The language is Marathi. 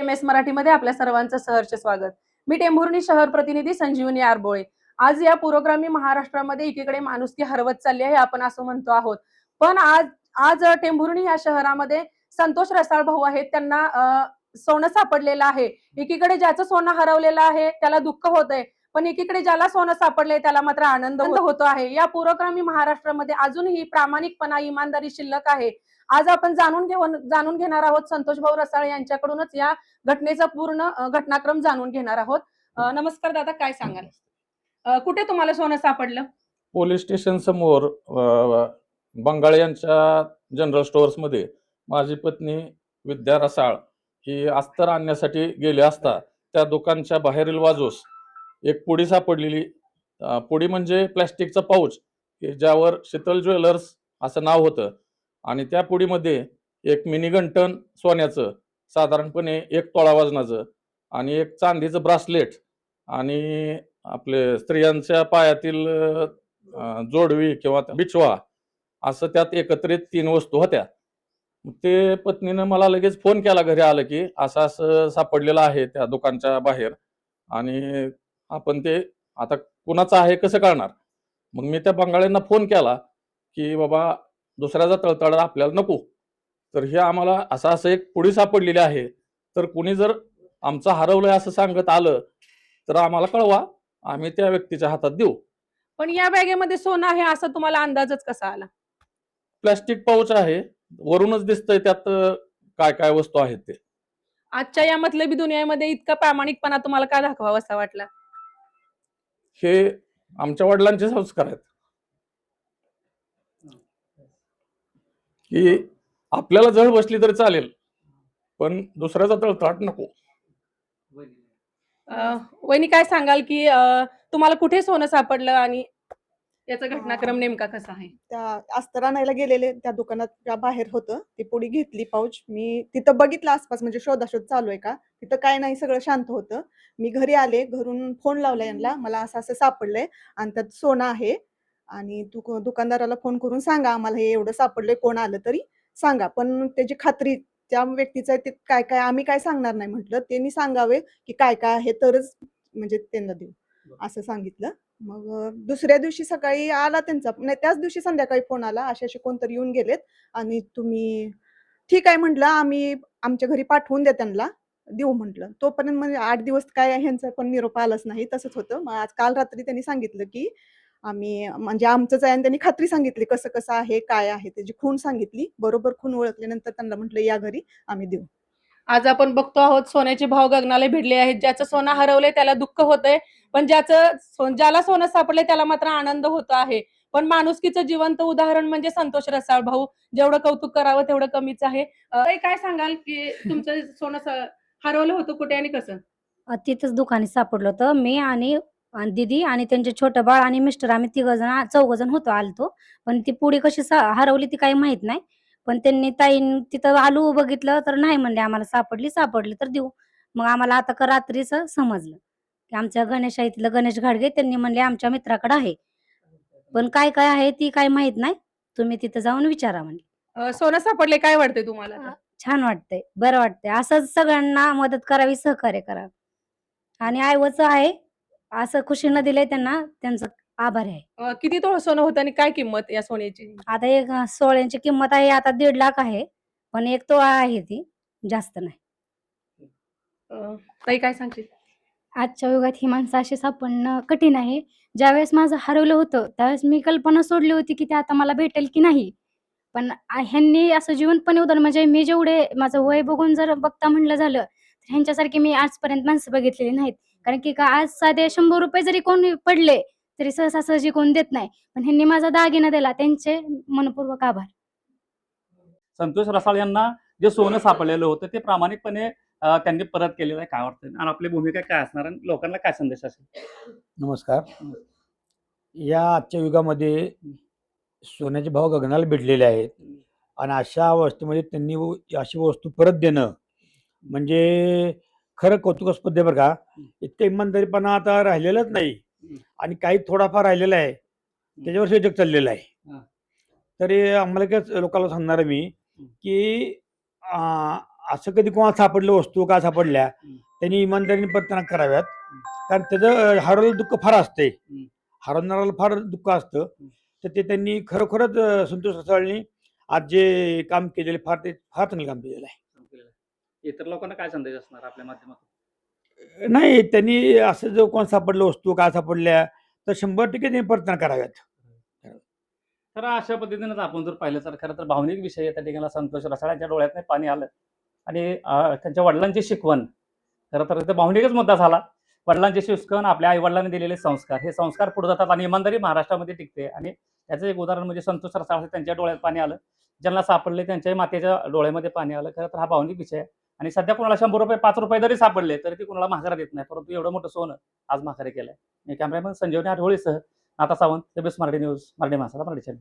MS मराठीमध्ये आपल्या सर्वांचं सहर्ष स्वागत. मी टेंभुर्णी शहर प्रतिनिधी संजीवनी आरबोळे. आज या पुरोगामी महाराष्ट्रामध्ये एकीकडे माणुसकी हरवत चालली आहे आपण असं म्हणतो आहोत. पण आज आज टेंभुर्णी या शहरामध्ये संतोष रसाळ भाऊ आहेत. त्यांना सोनं सापडलेलं आहे. एकीकडे ज्याचं सोनं हरवलेलं आहे त्याला दुःख होतंय, पण एकीकडे ज्याला सोनं सापडलंय त्याला मात्र आनंद होतो आहे. या पुरोगामी महाराष्ट्रामध्ये अजूनही प्रामाणिकपणा, इमानदारी शिल्लक आहे. आज आपण जाणून घेणार आहोत संतोष भाऊ रसाळ यांच्याकडूनच या घटनेचा पूर्ण घटनाक्रम जाणून घेणार आहोत. नमस्कार दादा, काय सांगाल? कुठे तुम्हाला सोनं सापडलं? पोलीस स्टेशन समोर बंगाळे यांच्या जनरल स्टोअर्स मध्ये माझी पत्नी विद्या रसाळ ही अस्तर आणण्यासाठी गेली असता त्या दुकानच्या बाहेरील बाजूस एक पुडी सापडलेली. पुडी म्हणजे प्लॅस्टिकचा पाऊच ज्यावर शीतल ज्वेलर्स असं नाव होतं आणि त्या पुडीमध्ये एक मिनी गंटन सोन्याचं साधारणपणे 1 तोळा वजनाचं आणि एक चांदीचं ब्रासलेट आणि आपले स्त्रियांच्या पायातील जोडवी किंवा बिछवा असं त्यात एकत्रित 3 वस्तू होत्या. ते पत्नीनं मला लगेच फोन केला घरी आलं की असं असं सापडलेलं आहे त्या दुकानच्या बाहेर आणि आपण ते आता कुणाचं आहे कसं कळणार. मग मी त्या बंगाळ्यांना फोन केला की बाबा दुसऱ्याचा तळतळा आपल्याला नको, तर हे आम्हाला असं असं एक पुडी सापडलेली आहे, तर कुणी जर आमचं हरवलंय असं सांगत आलं तर आम्हाला कळवा, आम्ही त्या व्यक्तीच्या हातात देऊ. पण या बॅगेमध्ये सोनं आहे असं तुम्हाला अंदाजच कसा आला? प्लॅस्टिक पाऊच आहे, वरूनच दिसतंय त्यात काय काय वस्तू आहेत ते. आजच्या या मतलबी दुनियेमध्ये इतका प्रामाणिकपणा तुम्हाला का दाखवावा असा वाटला? हे आमच्या वडिलांचे संस्कार आहेत की आपल्याला जळ बसली तरी चालेल, पण दुसऱ्याचा तळतळाट नको. वहिनी, काय सांगाल की तुम्हाला कुठे सोनं सापडलं आणि याचा घटनाक्रम नेमका कसा आहे? त्या अस्तर आणायला गेलेले त्या दुकानात त्या बाहेर होतं, ती पुडी घेतली पाऊच. मी तिथं बघितलं आसपास, म्हणजे शोधाशोध चालू आहे का, तिथं काय नाही, सगळं शांत होतं. मी घरी आले, घरून फोन लावला यांना, मला असं असं सापडलंय आणि त्यात सोनं आहे आणि दुकानदाराला फोन करून सांगा आम्हाला हे एवढं सापडलंय, कोण आलं तरी सांगा, पण त्याची खात्री त्या व्यक्तीचं आहे, ते काय काय आम्ही काय सांगणार नाही म्हटलं, त्यांनी सांगावे की काय काय आहे तरच म्हणजे त्यांना देऊ असं सांगितलं. मग दुसऱ्या दिवशी सकाळी आला त्यांचा, नाही त्याच दिवशी संध्याकाळी फोन आला, असे कोणतरी येऊन गेलेत आणि तुम्ही ठीक आहे म्हटलं, आम्ही आमच्या घरी पाठवून द्या त्यांना, देऊ म्हटलं. तोपर्यंत म्हणजे 8 दिवस काय ह्यांचा पण निरोप आलाच नाही, तसंच होतं. मग आज काल रात्री त्यांनी सांगितलं की आम्ही म्हणजे आमचंच आहे आणि त्यांनी खात्री सांगितली कसं कसं आहे काय आहे, त्याची खूण सांगितली, बरोबर खूण ओळखल्यानंतर त्यांना म्हटलं या घरी, आम्ही देऊ. आज आपण बघतो आहोत सोन्याचे भाव गगनाला भिडले आहेत. ज्याचं सोनं हरवलंय त्याला दुःख होतंय, पण ज्याला सोनं सापडलंय त्याला मात्र आनंद होतो आहे. पण माणुसकीचं जिवंत उदाहरण म्हणजे संतोष रसाळ भाऊ. जेवढं कौतुक करावं तेवढं कमीच आहे. काय सांगाल की तुमचं सोनं हरवलं होतं कुठे आणि कसं? तिथंच दुकानी सापडलं होतं. मी आणि दीदी आणि त्यांचे छोटं बाळ आणि मिस्टर, आम्ही 4 जण होतो आलतो. पण ती पुडी कशी हरवली ती काही माहित नाही. पण त्यांनी तिथं आलो बघितलं तर नाही म्हणले, आम्हाला सापडली तर देऊ. मग आम्हाला आता रात्रीच समजलं की आमच्या इथलं गणेश घाडगे त्यांनी म्हणले आमच्या मित्राकडे आहे. पण काय काय आहे ती काही माहित नाही, तुम्ही तिथं जाऊन विचारा म्हणले. सोनं सापडले, काय वाटतंय तुम्हाला आता? छान वाटतंय, बरं वाटतंय. असंच सगळ्यांना मदत करावी, सहकार्य करावं. आणि ऐवचं आहे असं खुशीनं दिलंय त्यांना, त्यांचं आभारी आहे. किती तोळ सोनं होतं आणि काय किंमत या सोन्याची? आता एक सोळ्यांची किंमत आहे, आता 1.5 लाख आहे, पण 1 तोळा आहे, ती जास्त नाही. ताई, काय सांगशील? आजच्या युगात ही माणसं अशी सापडणं कठीण आहे. ज्यावेळेस माझं हरवलं होतं त्यावेळेस मी कल्पना सोडली होती की ते आता मला भेटेल की नाही. पण ह्यांनी असं जिवंतपणे उदाहरण, म्हणजे मी जेवढे माझं वय बघून जर बघता म्हणलं झालं तर ह्यांच्यासारखी मी आजपर्यंत माणसं बघितलेली नाहीत. कारण की आज साधे 100 रुपये जरी कोणी पडले तरी सहजी कोण देत नाही, पण ह्यांनी माझा दागिना दिला, त्यांचे मनपूर्वक आभार. संतोष रसाळ यांना जे सोनं सापडलेलं होतं ते प्रामाणिकपणे त्यांनी परत केलेलं आहे. काय वाटतं आणि आपली भूमिका काय असणार आणि लोकांना काय संदेश असेल? नमस्कार. या आजच्या युगामध्ये सोन्याचे भाव गगनाला भिडलेले आहेत आणि अशा अवस्थेमध्ये त्यांनी अशी वस्तू परत देणं म्हणजे खरं कौतुकास्पद आहे बरं का. इतकं इमानदारीपणा आता राहिलेलाच नाही आणि काही थोडाफार राहिलेला आहे, त्याच्यावर हे जग चाललेलं आहे. तरी आम्हाला काय लोकांना सांगणार मी की असं कधी कोणाला सापडलं वस्तू का सापडल्या त्यांनी इमानदारीने प्रतिकार कराव्यात. कारण त्याचं हरवलं दुःख फार असते, हरवणाऱ्याला फार दुःख असतं. तर ते त्यांनी खरोखरच संतोष रसाळनी आज जे काम केलेले फार चांगलं काम केलेलं आहे. इतर लोकांना काय संदेश असणार आपल्या माध्यमातून? नाही, त्यांनी असं जो कोण सापडलं वस्तू का सापडल्या तर 100% त्यांनी प्रतिकार कराव्यात. तर अशा पद्धतीनं आपण जर पाहिलं तर खरं तर भावनिक विषय आहे. त्या ठिकाणी संतोष रसाळ्यांच्या डोळ्यात पाणी आलं आणि त्यांच्या वडिलांची शिकवण खरं तर इथं भावनिकच मुद्दा झाला. वडिलांची शिकवण, आपल्या आई वडिलांनी दिलेले संस्कार, हे संस्कार पुढे जातात आणि इमानदारी महाराष्ट्रामध्ये टिकते. आणि त्याचं एक उदाहरण म्हणजे संतोष रसाळ, त्यांच्या डोळ्यात पाणी आलं, ज्यांना सापडले त्यांच्याही मातेच्या डोळ्यामध्ये पाणी आलं. खरं तर हा भावनिक विषय आहे. आणि सध्या कोणाला 100 रुपये 5 रुपये जरी सापडले तरी ती कोणाला माघारा देत नाही, परंतु एवढं मोठं सोनं आज माघारी केलंय. मी कॅमेरामॅन संजीवनी आढोळीसह नाथा सावंत, एबीएस मराठी न्यूज, मराठी माणसाला मराठी चॅनल.